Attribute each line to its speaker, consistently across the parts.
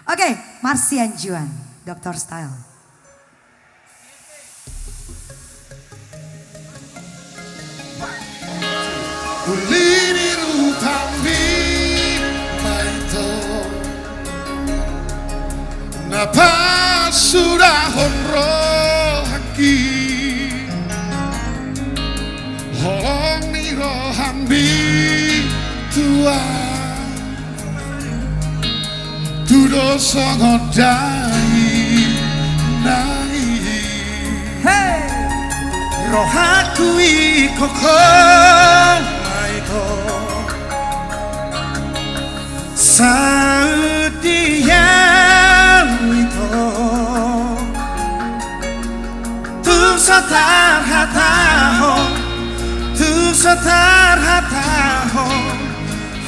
Speaker 1: Oke, Marsian Juan, Dr. Style.
Speaker 2: Uliniru tambi maito Napa sudah honro haki Hong ni rohambi tua Tudo songodai nai
Speaker 3: Hey! Rohaku ikoko maiko Saudia itu Tu satar hataho Tu satar hataho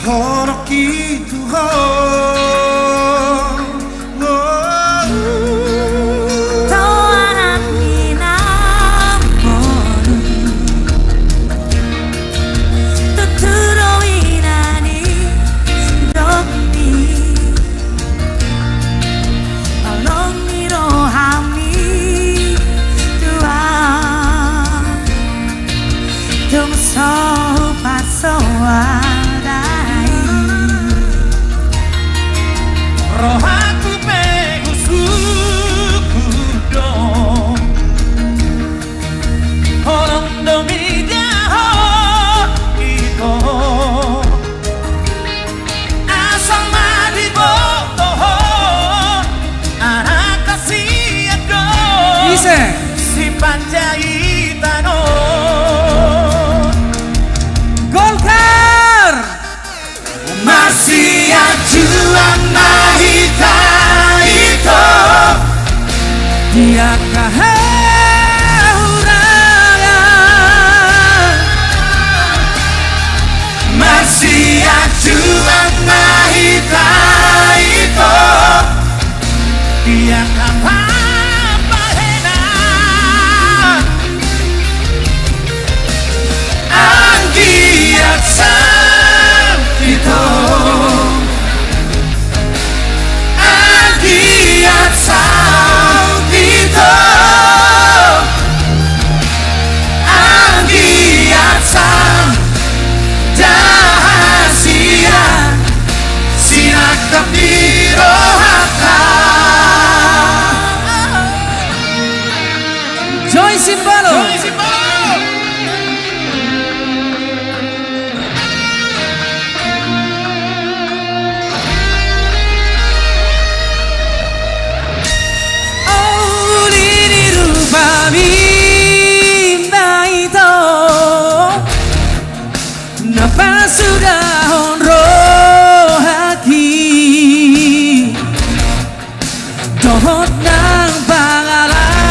Speaker 3: Horoki tu ho Rohaku pegu suku dong Orang domida ho iko Asal madi boto ho Anak kasih ado Si Panjaitan Golkar masih ajuan mahita itu dia kehurangan masih ajuan mahita itu dia kepapahenan anggiat itu Agiat saut itu Agiat sang Dahasia Sinak tapi rohaka Joy Simbalo Napa sudah honro hati Dohot nang pangalahoni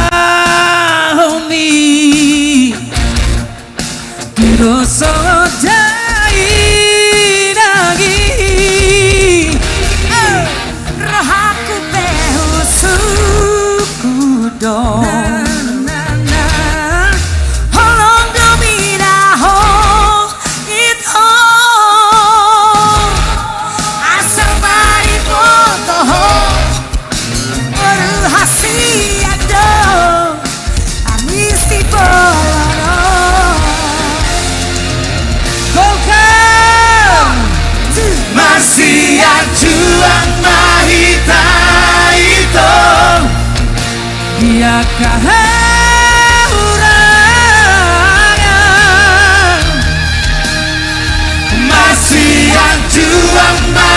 Speaker 3: Diroso jai nagi Rohaku pehu suku dong Juang mahita itu dia kehurangan masih yang juang mahita